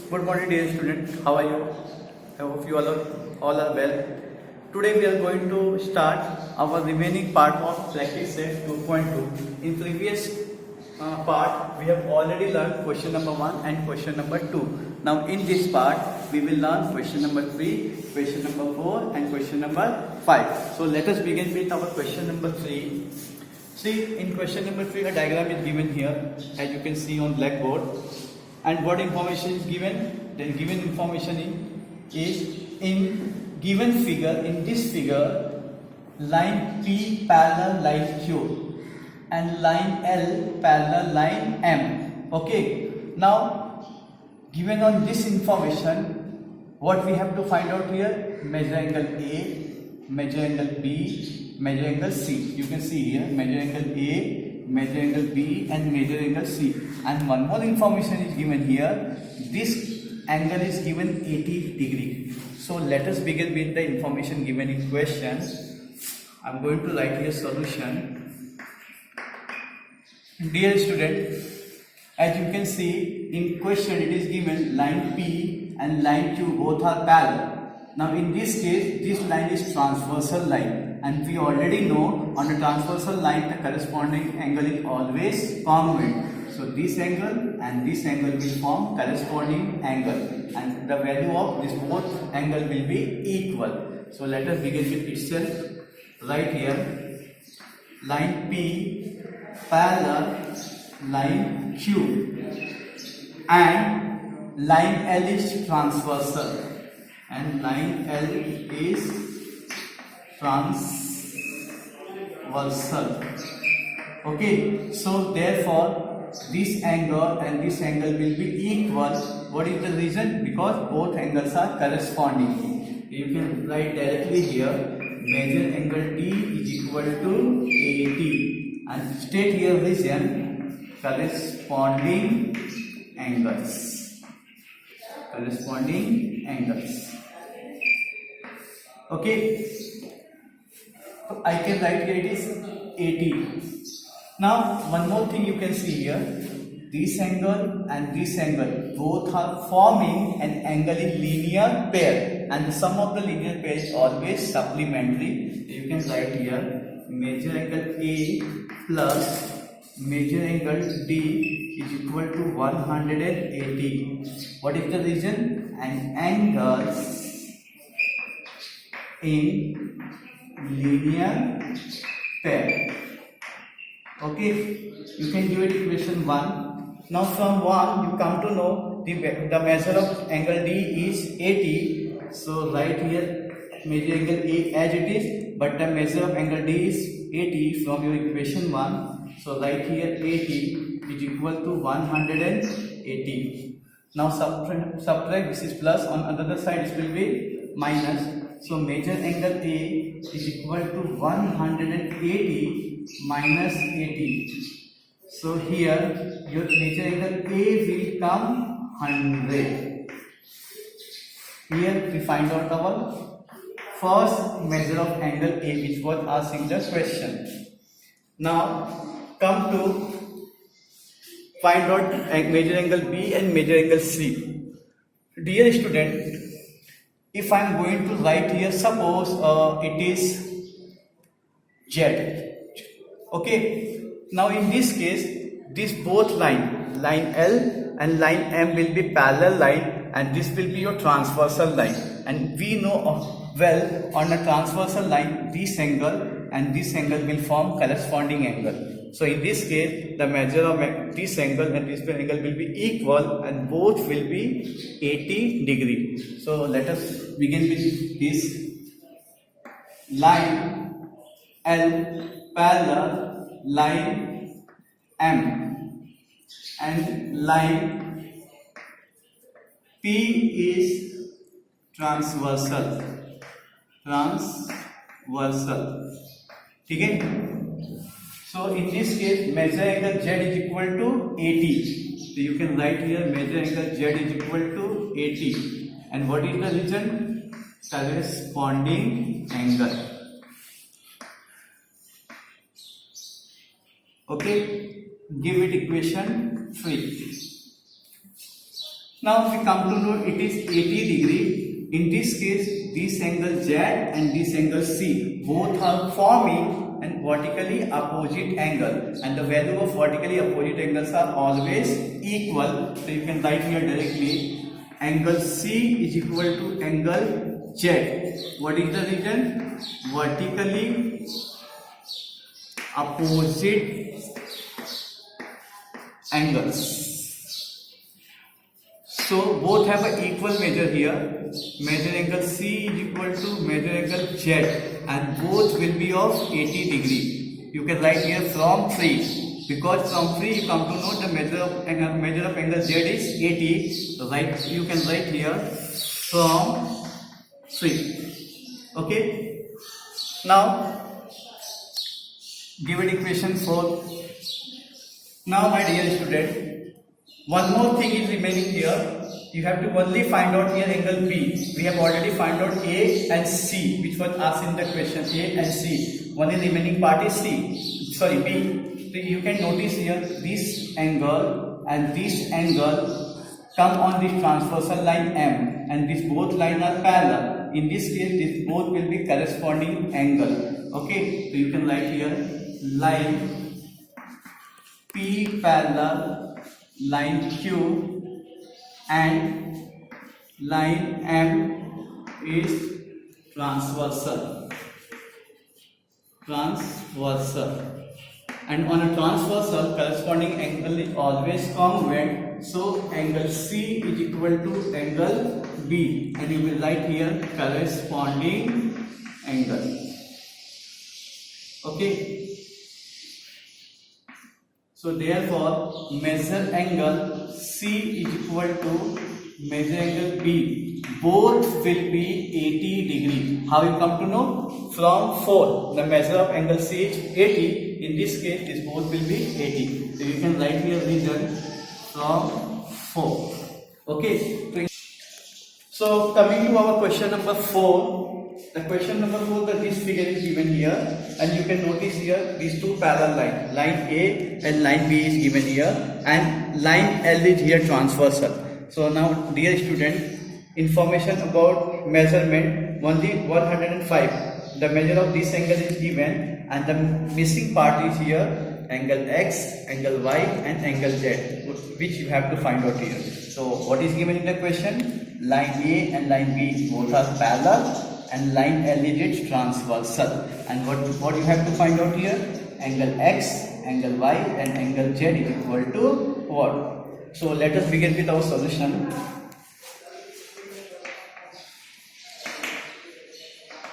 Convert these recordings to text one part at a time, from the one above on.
Good morning, dear student. How are you? I hope you all are well. Today we are going to start our remaining part of practice set 2.2. In previous part, we have already learned question number 1 and question number 2. Now in this part, we will learn question number 3, question number 4 and question number 5. So let us begin with our question number 3. See, in question number 3, a diagram is given here, as you can see on blackboard. And what information is given? The given information is in given figure. In this figure, line P parallel line Q and line L parallel line M. Okay. Now, given on this information, what we have to find out here? Measure angle A, measure angle B, measure angle C. You can see here measure angle A, measure angle B and measure angle C. And one more information is given here. This angle is given 80 degree. So let us begin with the information given in question. I am going to write here solution. Dear student, as you can see in question, it is given line P and line Q both are parallel. Now in this case, this line is transversal line, and we already know on a transversal line the corresponding angle is always congruent. So this angle and this angle will form corresponding angle, and the value of this both angle will be equal. So let us begin with itself. Right here, line P parallel line Q and line L is transversal, and line L is transversal. Okay, so therefore this angle and this angle will be equal. What is the reason? Because both angles are corresponding. You can write directly here, measure angle D is equal to 80, and state here reason, corresponding angles. Corresponding angles. Okay, so I can write here it is 80. Now one more thing you can see here, this angle and this angle both are forming an angle in linear pair, and the sum of the linear pair is always supplementary. You can write here measure angle A plus measure angle D is equal to 180. What is the reason? An angle in linear pair. Okay, you can give it equation 1. Now from 1 you come to know the measure of angle D is 80. So write here measure angle A as it is, but the measure of angle D is 80 from your equation 1. So write here 80 is equal to 180. Now subtract, this is plus, on another side it will be minus. So measure angle A is equal to 180 minus 80. So here your measure angle A will come 100. Here we find out our first measure of angle A, which was asked in the question. Now come to find out measure angle B and measure angle C. Dear student, if I am going to write here, suppose it is Z. Okay, now in this case, this both line L and line M will be parallel line, and this will be your transversal line. And we know well, on a transversal line, this angle and this angle will form corresponding angle. So in this case, the measure of this angle and this angle will be equal, and both will be 80 degree. So let us begin with this line L parallel line M, and line P is transversal. Okay. So in this case, measure angle Z is equal to 80. So you can write here measure angle Z is equal to 80. And what is the reason? Corresponding angle. Okay, give it equation 3. Now we come to know it is 80 degree. In this case, this angle Z and this angle C both are forming an vertically opposite angle, and the value of vertically opposite angles are always equal. So you can write here directly, angle C is equal to angle Z. What is the reason? Vertically opposite angles. So both have an equal measure here. Measure angle C is equal to measure angle Z, and both will be of 80 degree. You can write here from 3, because from 3 you come to know the measure of angle Z is 80. So you can write here from 3. Okay. Now give it equation 4. Now my dear student, one more thing is remaining here. You have to only find out here angle B. We have already found out A and C, which was asked in the question, A and C. Only remaining part is B. So you can notice here this angle and this angle come on this transversal line M, and these both lines are parallel. In this case, this both will be corresponding angle. Okay, so you can write here line P parallel line Q, and line M is transversal, and on a transversal corresponding angle is always congruent. So angle C is equal to angle B, and you will write here corresponding angle. Okay. So therefore, measure angle C is equal to measure angle B. Both will be 80 degree. How you come to know? From 4. The measure of angle C is 80. In this case, this both will be 80. So you can write here reason from 4. Okay. So coming to our question number 4. The question number 4, that this figure is given here, and you can notice here these two parallel lines, line A and line B is given here, and line L is here transversal. So now dear student, information about measurement, only 105. The measure of this angle is given, and the missing part is here angle X, angle Y, and angle Z, which you have to find out here. So what is given in the question? Line A and line B both are parallel, and line L is transversal. And what you have to find out here? Angle X, angle Y, and angle Z is equal to what? So let us begin with our solution.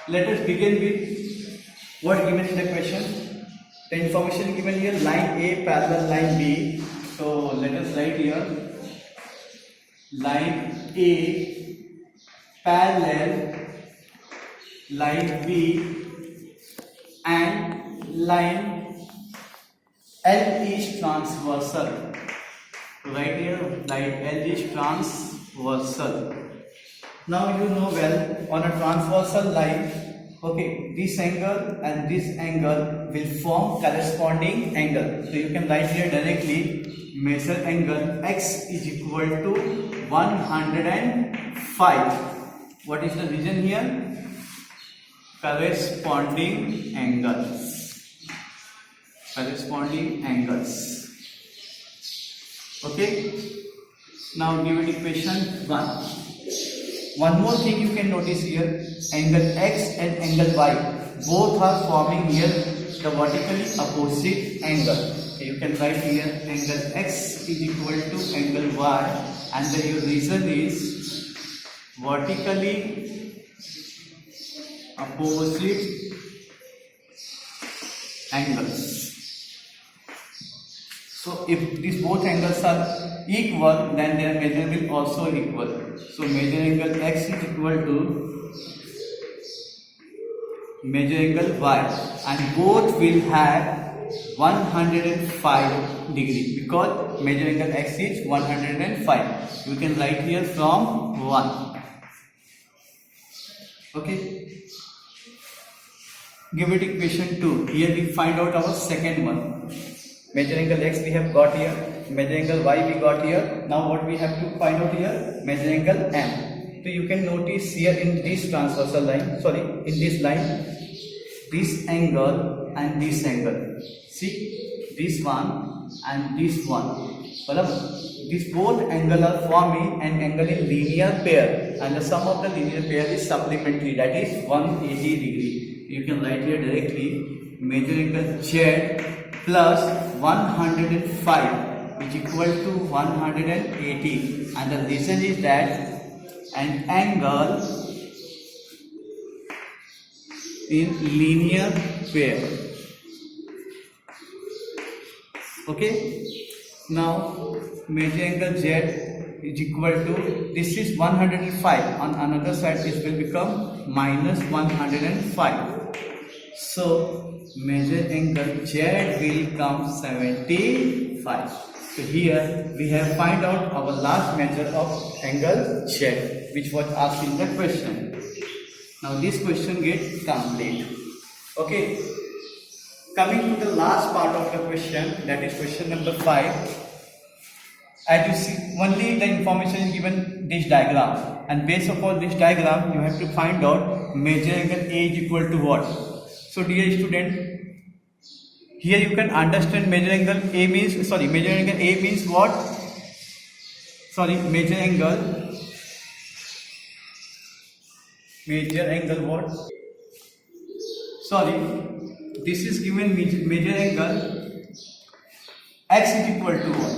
Let us begin with what given in the question. The information given here, line A parallel line B. So let us write here line A parallel line B, and line L is transversal. Right here, line L is transversal. Now you know well, on a transversal line, okay, this angle and this angle will form corresponding angle. So you can write here directly, measure angle X is equal to 105. What is the reason here? Corresponding angles. Okay. Now give it equation 1. One more thing you can notice here, angle X and angle Y both are forming here the vertically opposite angle. Okay, you can write here angle X is equal to angle Y, and the reason is vertically opposite angles. So if these both angles are equal, then their measure will also equal. So measure angle X is equal to measure angle Y, and both will have 105 degree, because measure angle X is 105. You can write here from 1. Okay. Give it equation 2. Here we find out our second one. Measure angle X we have got here. measure angle y we got here. Now what we have to find out here? Measure angle m. So you can notice here in this transversal line, sorry, in this line, this angle and this angle. See, this one and this one. These both angle are forming an angle in linear pair, and the sum of the linear pair is supplementary, that is 180 degree. You can write here directly measure angle Z plus 105 is equal to 180, and the reason is that an angle in linear pair. Okay, now measure angle Z is equal to, this is 105, on another side this will become minus 105. So measure angle Z will come 75. So here we have find out our last measure of angle Z, which was asked in the question. Now this question gets complete. Okay, coming to the last part of the question, that is question number 5. As you see, only the information is given this diagram, and based upon this diagram you have to find out measure angle A is equal to what. So dear student, here you can understand measure angle A means, sorry, measure angle A means what? Sorry, measure angle what? Sorry, this is given measure angle X is equal to what?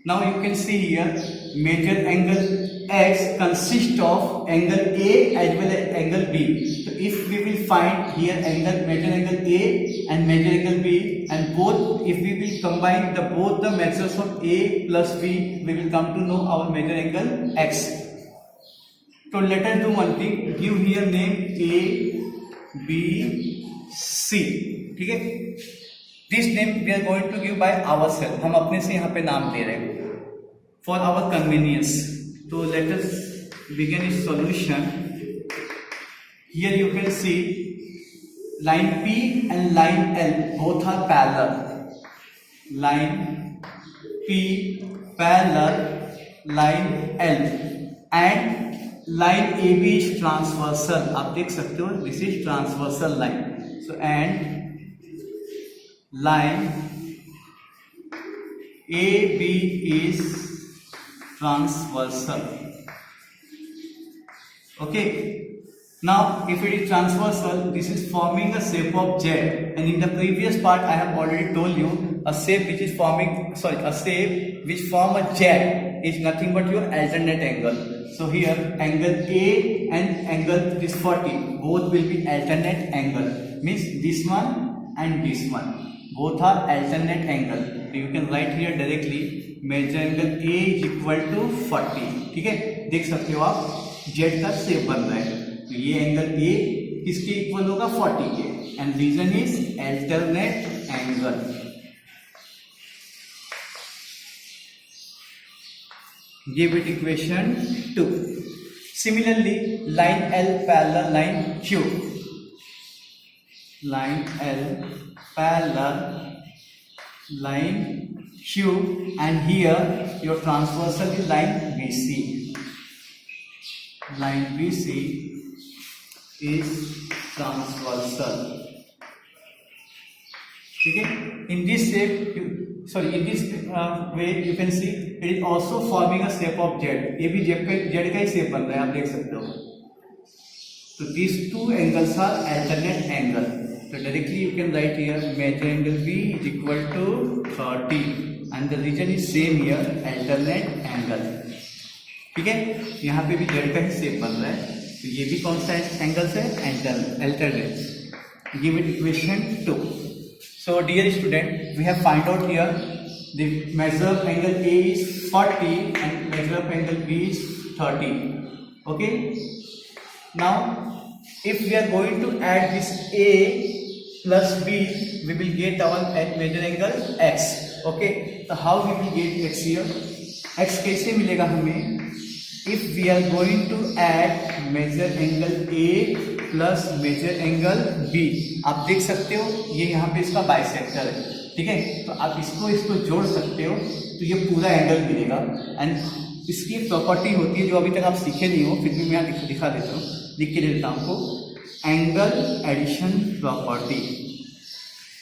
Now you can see here measure angle X consists of angle A as well as angle B. So if we will find here measure angle A and measure angle B, and both, if we will combine both the measures of A plus B, we will come to know our measure angle X. So let us do one thing, give here name A, B, C. ठीक है, this name we are going to give by ourselves. हम अपने से यहाँ पे नाम दे रहे हैं for our convenience. So let us begin its solution. Here you can see line P and line L both are parallel. Line P parallel line L, and line AB is transversal. आप देख सकते हो, this is transversal line. So and line AB is transversal. Okay, now if it is transversal, this is forming a shape of Z, and in the previous part I have already told you a shape which is forming, sorry, a shape which form a Z is nothing but your alternate angle. So here angle A and angle this 40 both will be alternate angle, means this one and this one both are alternate angle. So you can write here directly measure angle A is equal to 40. ठीक है, देख सकते हो आप Z का shape बन रहा है. तो ये एंगल A किसके इक्वल होगा? 40 के, and reason is alternate angle. Give it equation 2. Similarly, line L parallel line Q. Line L parallel line Q, and here your transversal is line BC. Line BC is transversal. Okay, in this shape, in this way you can see it is also forming a shape of Z. ये भी Z का ही shape बन रहा है, आप देख सकते हो. So these two angles are alternate angle. So directly you can write here measure angle B is equal to 30. And the region is same here, alternate angle. ठीक है, यहाँ पे भी Z का ही शेप बन रहा है, तो ये भी कौन सा एंगल है? alternate. Give it equation 2. So dear student, we have find out here the measure of angle A is 40 and measure of angle B is 30. Okay, now if we are going to add this A plus B, we will get our measure angle X. Okay, so how we will get X here? X कैसे मिलेगा हमें? If we are going to add measure angle A plus measure angle B. आप देख सकते हो ये यहाँ पे इसका बाइसेक्टर है, ठीक है। तो आप इसको जोड़ सकते हो तो ये पूरा एंगल मिलेगा। एंड इसकी प्रॉपर्टी होती है जो अभी तक आप सीखे नहीं हो, फिर भी मैं यहाँ दिखा देता हूँ, लिख के देता हूँ आपको। Angle addition property,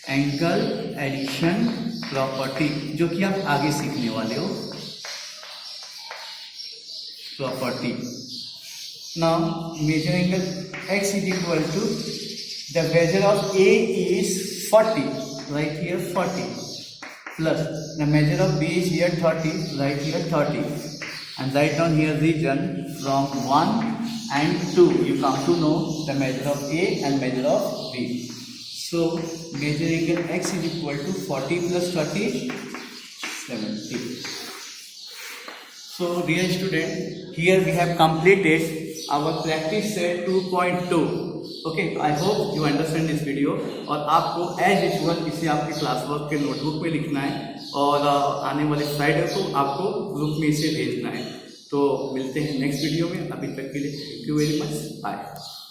angle addition property, जो कि आप आगे सीखने वाले हो property. Now measure angle x is equal to the measure of A is 40, right here 40, plus the measure of B is here 30, right here 30, and write down here region from 1 and 2. You come to know the measure of A and measure of B. So measure angle x is equal to 40 plus 30, 70. So dear student, here we have completed our practice set 2.2. Okay, I hope you understand this video. और आपको as usual इसे आपके class work के notebook में लिखना है और आने वाले फ्राइडे को आपको ग्रुप में इसे भेजना है। तो मिलते हैं नेक्स्ट वीडियो में, अभी तक के लिए thank you very much, bye.